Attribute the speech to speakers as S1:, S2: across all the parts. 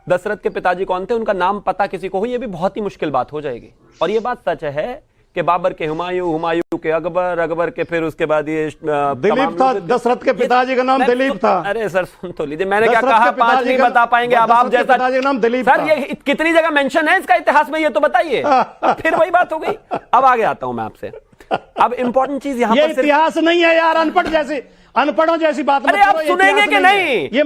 S1: दशरथ के पिताजी कौन थे, उनका नाम पता किसी को हो, ये भी बहुत ही मुश्किल बात हो जाएगी। और ये बात सच है कि बाबर के हुमायूं, हुमायूं के अकबर, अकबर के फिर उसके बाद ये
S2: दिलीप था। दशरथ के पिताजी का नाम दिलीप था।
S1: अरे सर सुन तो लीजिए, मैंने क्या कहा, 5 नहीं बता पाएंगे अब आप जैसा।
S2: नाम दिलीप
S1: सर ये कितनी जगह मेंशन है इसका इतिहास में, ये तो बताइए। फिर वही बात हो गई। अब आगे आता हूं मैं आपसे। अब इंपॉर्टेंट चीज यहाँ पर
S2: इतिहास नहीं है यार, अनपढ़ों जैसी बात।
S1: अरे आप सुनेंगे कि नहीं? ये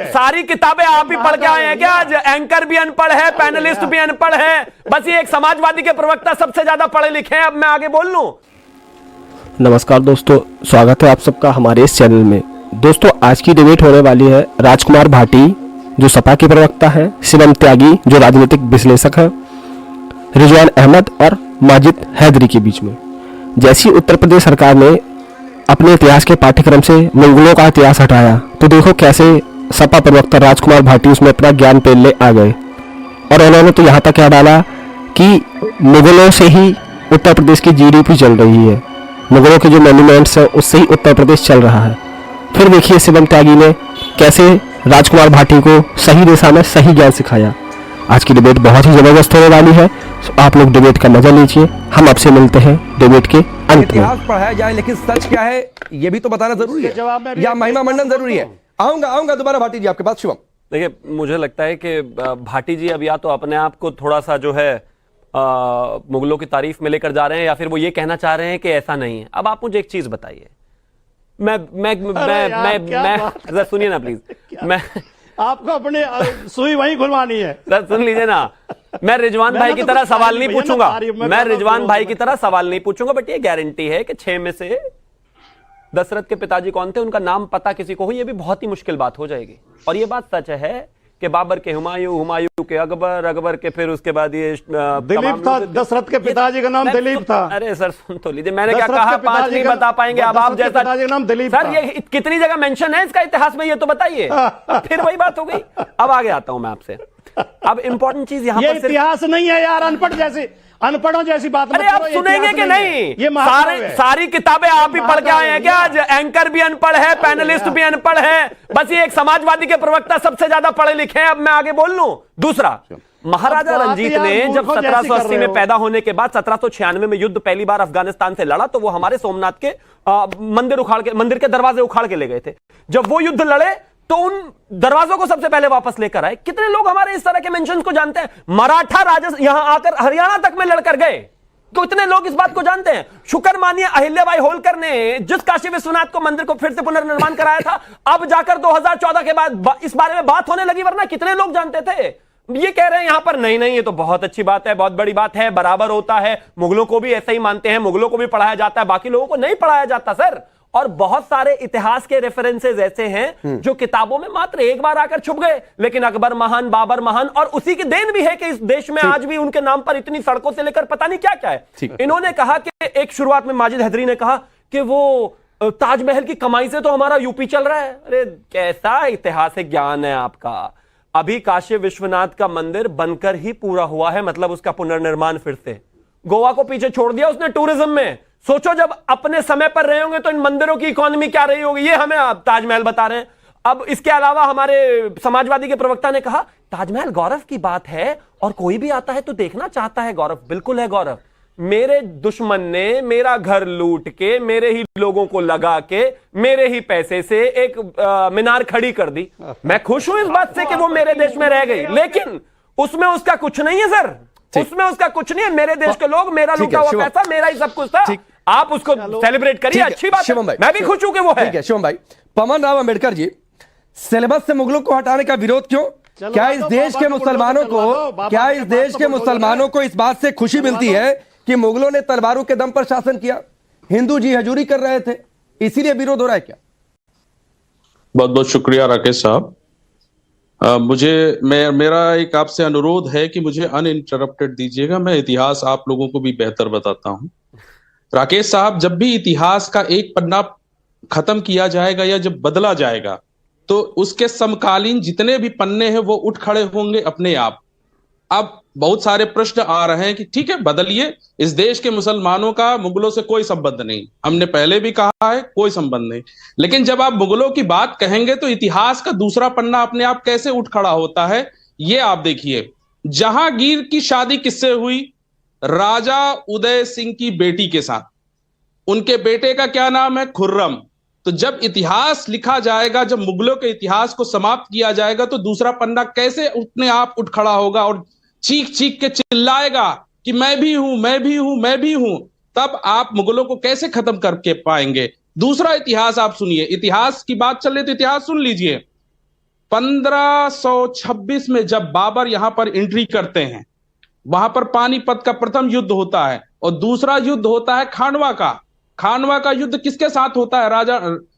S1: सारी किताबें आप ही पढ़ के आए हैं क्या? आज एंकर भी अनपढ़ है, पैनलिस्ट भी अनपढ़ है, बस ये एक समाजवादी के प्रवक्ता सबसे ज्यादा पढ़े लिखे हैं। अब मैं आगे बोल लूं।
S3: नमस्कार दोस्तों, स्वागत है आप सबका हमारे इस चैनल में। दोस्तों आज की डिबेट होने वाली है राजकुमार भाटी जो सपा के प्रवक्ता है, शिवम त्यागी जो राजनीतिक विश्लेषक है, रिजवान अहमद और माजिद हैदरी के बीच में। जैसी उत्तर प्रदेश सरकार ने अपने इतिहास के पाठ्यक्रम से मुगलों का इतिहास हटाया, तो देखो कैसे सपा प्रवक्ता राजकुमार भाटी उसमें अपना ज्ञान पेल ले आ गए। और उन्होंने तो यहाँ तक कह डाला कि मुगलों से ही उत्तर प्रदेश की जीडीपी चल रही है, मुगलों के जो मॉन्यूमेंट्स हैं उससे ही उत्तर प्रदेश चल रहा है। फिर देखिए शिवम त्यागी ने कैसे राजकुमार भाटी को सही दिशा में सही ज्ञान सिखाया। आज की डिबेट बहुत ही जबरदस्त होने वाली है, आप लोग डिबेट का मजा लीजिए। हम आपसे मिलते हैं डिबेट के अंत में।
S4: इतिहास पढ़ाया जाए लेकिन सच क्या है ये भी तो बताना जरूरी है, या महिमा मंडन जरूरी है। आऊंगा दोबारा भाटी जी आपके पास। शिवम
S1: देखिए, मुझे लगता है कि भाटी जी अब या तो अपने आप को थोड़ा सा जो है मुगलों की तारीफ में लेकर जा रहे हैं, या फिर वो ये कहना चाह रहे हैं कि ऐसा नहीं है। अब आप मुझे एक चीज बताइए, मैं सुनिए ना प्लीज, मैं
S2: आपको अपने सुई वहीं खुलवानी है।
S1: सर सुन लीजिए ना, मैं रिजवान भाई की तरह सवाल नहीं पूछूंगा, मैं रिजवान भाई की तरह सवाल नहीं पूछूंगा, बट ये गारंटी है कि 6 में से दशरथ के पिताजी कौन थे, उनका नाम पता किसी को हो, ये भी बहुत ही मुश्किल बात हो जाएगी। और ये बात सच है कि बाबर के हुमायूं, हुमायूं के अकबर, अकबर के फिर उसके बाद ये
S2: दिलीप था। दशरथ के पिताजी का नाम दिलीप था।
S1: अरे सर सुन तो लीजिए, मैंने क्या कहा, 5 नहीं बता पाएंगे अब आप जैसा।
S2: नाम दिलीप
S1: सर ये कितनी जगह मेंशन है इसका इतिहास में, ये तो बताइए। फिर वही बात हो गई। अब आगे आता हूं मैं आपसे। अब इंपॉर्टेंट चीज यहाँ पर
S2: इतिहास नहीं है यार, अनपढ़ों जैसी बात।
S1: अरे आप सुनेंगे कि नहीं? ये सारी किताबें आप ही पढ़ के आए हैं क्या? आज एंकर भी अनपढ़ है, पैनलिस्ट भी अनपढ़ है, बस ये एक समाजवादी के प्रवक्ता सबसे ज्यादा पढ़े लिखे हैं। अब मैं आगे बोल लूं। दूसरा, महाराजा रंजीत ने जब 1780 में पैदा होने के बाद 1796 में युद्ध पहली बार अफगानिस्तान से लड़ा, तो वो हमारे सोमनाथ के मंदिर के दरवाजे उखाड़ के ले गए थे। जब वो युद्ध लड़े तो उन दरवाजों को सबसे पहले वापस लेकर आए। कितने लोग हमारे इस तरह के मेंशंस को जानते हैं? मराठा राजा यहां आकर हरियाणा तक में लड़कर गए, कितने लोग इस बात को जानते हैं? शुक्र मानिए अहिल्याबाई होलकर ने जिस काशी विश्वनाथ को मंदिर को फिर से पुनर्निर्माण कराया था, अब जाकर 2014 के बाद इस बारे में बात होने लगी, वरना कितने लोग जानते थे? ये कह रहे हैं यहां पर नहीं, ये तो बहुत अच्छी बात है, बहुत बड़ी बात है, बराबर होता है, मुगलों को भी ऐसा ही मानते हैं, मुगलों को भी पढ़ाया जाता है, बाकी लोगों को नहीं पढ़ाया जाता सर। और बहुत सारे इतिहास के रेफरेंसेस ऐसे हैं जो किताबों में मात्र एक बार आकर छुप गए, लेकिन अकबर महान, बाबर महान, और उसी की देन भी है कि इस देश में आज भी उनके नाम पर इतनी सड़कों से लेकर पता नहीं क्या क्या है। इन्होंने कहा कि एक शुरुआत में माजिद हैदरी ने कहा कि वो ताजमहल की कमाई से तो हमारा यूपी चल रहा है। अरे कैसा ऐतिहासिक ज्ञान है आपका। अभी काशी विश्वनाथ का मंदिर बनकर ही पूरा हुआ है, मतलब उसका पुनर्निर्माण फिर से। गोवा को पीछे छोड़ दिया उसने टूरिज्म में। सोचो जब अपने समय पर रहे होंगे तो इन मंदिरों की इकोनॉमी क्या रही होगी, ये हमें ताजमहल बता रहे हैं। अब इसके अलावा हमारे समाजवादी के प्रवक्ता ने कहा ताजमहल गौरव की बात है और कोई भी आता है तो देखना चाहता है गौरव। बिल्कुल है गौरव। मेरे दुश्मन ने मेरा घर लूट के, मेरे ही लोगों को लगा के, मेरे ही पैसे से एक मीनार खड़ी कर दी। मैं खुश हूं इस बात से कि वो मेरे देश में रह गई, लेकिन उसमें उसका कुछ नहीं है सर, उसमें उसका कुछ नहीं है। मेरे देश के लोग, मेरा लूटा हुआ पैसा, मेरा ही सब कुछ था। आप उसको सेलिब्रेट करिए, अच्छी बात है, मैं भी खुश हूं कि वो है।
S4: ठीक है शिवम भाई। पवन राव अंबेडकर जी, सिलेबस से मुगलों को हटाने का विरोध क्यों? क्या इस देश के मुसलमानों को इस बात से खुशी मिलती है कि मुगलों ने तलवारों के दम पर शासन किया, हिंदू जी हजूरी कर रहे थे, इसीलिए विरोध हो रहा है क्या?
S5: बहुत बहुत शुक्रिया राकेश साहब। मेरा एक आपसे अनुरोध है कि मुझे अनइंटरप्टेड दीजिएगा, मैं इतिहास आप लोगों को भी बेहतर बताता हूं। राकेश साहब, जब भी इतिहास का एक पन्ना खत्म किया जाएगा या जब बदला जाएगा, तो उसके समकालीन जितने भी पन्ने हैं वो उठ खड़े होंगे अपने आप। अब बहुत सारे प्रश्न आ रहे हैं कि ठीक है बदलिए, इस देश के मुसलमानों का मुगलों से कोई संबंध नहीं, हमने पहले भी कहा है कोई संबंध नहीं, लेकिन जब आप मुगलों की बात कहेंगे तो इतिहास का दूसरा पन्ना अपने आप कैसे उठ खड़ा होता है, ये आप देखिए, जहांगीर की शादी किससे हुई? राजा उदय सिंह की बेटी के साथ। उनके बेटे का क्या नाम है? खुर्रम। तो जब इतिहास लिखा जाएगा, जब मुगलों के इतिहास को समाप्त किया जाएगा, तो दूसरा पन्ना कैसे अपने आप उठ खड़ा होगा और चीख चीख के चिल्लाएगा कि मैं भी हूं, मैं भी हूं, मैं भी हूं। तब आप मुगलों को कैसे खत्म करके पाएंगे? दूसरा इतिहास आप सुनिए, इतिहास की बात चल रही तो इतिहास सुन लीजिए। 1526 में जब बाबर यहां पर एंट्री करते हैं, वहां पर पानीपत का प्रथम युद्ध होता है और दूसरा युद्ध होता है खानवा का। खानवा का युद्ध किसके साथ होता है?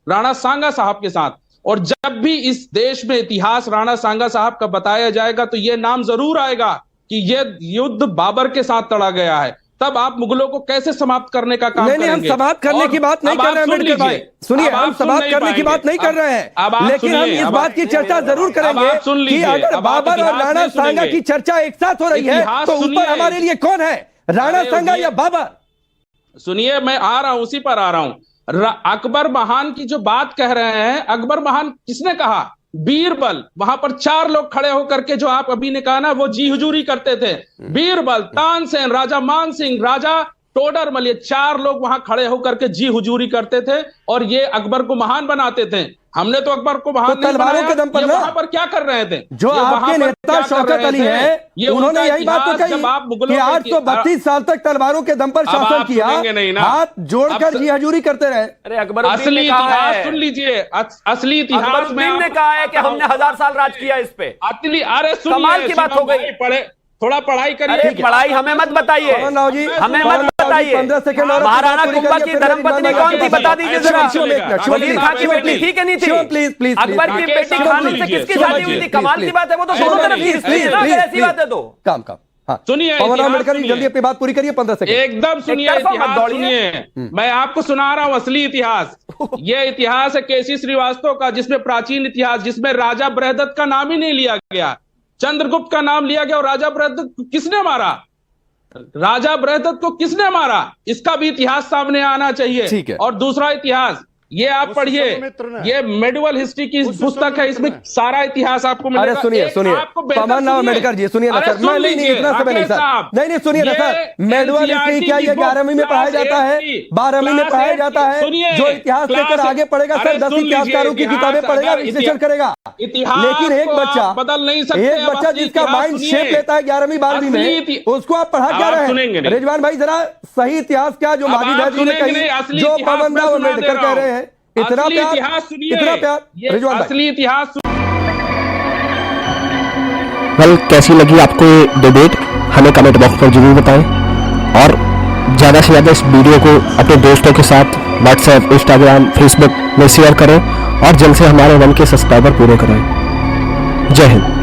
S5: राणा सांगा साहब के साथ। और जब भी इस देश में इतिहास राणा सांगा साहब का बताया जाएगा तो यह नाम जरूर आएगा कि यह युद्ध बाबर के साथ लड़ा गया है। तब आप मुगलों को कैसे समाप्त करने का काम करेंगे?
S4: हम समाप्त करने की बात नहीं कर रहे हैं अम्बेडकर भाई, सुनिए, हम समाप्त करने की बात नहीं कर रहे हैं, लेकिन हम इस बात की चर्चा जरूर करेंगे कि अगर बाबर और राणा सांगा की चर्चा एक साथ हो रही है तो ऊपर हमारे लिए कौन है, राणा सांगा या बाबर?
S5: सुनिए, मैं आ रहा हूं, उसी पर आ रहा हूं। अकबर महान की जो बात कह रहे हैं, अकबर महान किसने कहा? बीरबल। वहां पर 4 लोग खड़े होकर के, जो आप अभी ने कहा ना, वो जी हुजूरी करते थे। बीरबल, तानसेन, राजा मान सिंह, राजा टोडरमल, ये 4 लोग वहां खड़े होकर के जी हुजूरी करते थे और ये अकबर को महान बनाते थे। हमने तो अकबर को महान नहीं
S4: तलवारों के दम पर
S5: वहां पर क्या कर रहे थे?
S4: जो आपके नेता शौकत अली हैं, उन्होंने यही बात तो कही कि 832 साल तक तलवारों के दम पर शासन किया, हाथ जोड़कर जी हजूरी करते रहे।
S1: अरे अकबर
S5: असली इतिहास सुन लीजिए, असली इतिहास में
S1: ने कहा है कि हमने 1000 साल राज किया इस पे।
S5: अरे
S1: कमाल की बात हो गई।
S5: पढ़े, थोड़ा पढ़ाई करिए।
S1: अरे पढ़ाई हमें मत बताइए, हमें मत बताइए।
S4: 15 सेकंड और
S1: महाराणा कुंभा की धर्मपत्नी कौन थी, बता दीजिए जरा। वजीर खान की बेटी थी कि नहीं थी?
S4: प्लीज प्लीज,
S1: अकबर की बेटी खान से किसकी शादी हुई थी? कमाल की बात है, वो तो दोनों तरफ की हिस्ट्री है ना, अगर ऐसी बात है तो।
S4: काम
S5: सुनिए,
S4: पवन अम्बेडकर जी, जल्दी अपनी बात पूरी करिए, 15 सेकंड।
S5: एकदम सुनिए, इतिहास सुनिए, मैं आपको सुना रहा हूं असली इतिहास। यह इतिहास है केसी श्रीवास्तव का, जिसमें प्राचीन इतिहास, जिसमें राजा बृहदत्त का नाम ही नहीं लिया गया, चंद्रगुप्त का नाम लिया गया। और राजा बृहदत्त को किसने मारा? राजा बृहदत्त को किसने मारा? इसका भी इतिहास सामने आना चाहिए।
S4: ठीक है।
S5: और दूसरा इतिहास, ये आप पढ़िए, ये मेडिवल हिस्ट्री की पुस्तक है, इसमें सारा इतिहास आपको मिलेगा।
S4: अरे सुनिए पवन अम्बेडकर जी, सुनिए ना सर, नहीं इतना समय नहीं सर, नहीं सुनिए ना सर, मेडिवल हिस्ट्री क्या ये 11वीं में पढ़ाया जाता है, 12वीं में पढ़ाया जाता है? जो इतिहास लेकर आगे पढ़ेगा सर, 10 इतिहासकारों की किताबें पढ़ेगा, विश्लेषण करेगा, लेकिन एक बच्चा
S5: बदल नहीं सकते।
S4: एक बच्चा जिसका माइंड शेप लेता है 11वीं 12वीं में, उसको आप पढ़ा क्या रहे हैं? रिजवान भाई जरा सही इतिहास क्या जो माजिद जी ने कही, जो पवन राव अम्बेडकर कह रहे हैं, इतना प्यार, इतना प्यार। रिजवान भाई,
S5: असली इतिहास।
S3: वेल, कैसी लगी आपको ये डिबेट, हमें कमेंट बॉक्स पर जरूर बताएं और ज़्यादा से ज़्यादा इस वीडियो को अपने दोस्तों के साथ व्हाट्सएप, इंस्टाग्राम, फेसबुक में शेयर करें और जल्द से हमारे 1K सब्सक्राइबर पूरे करें। जय हिंद।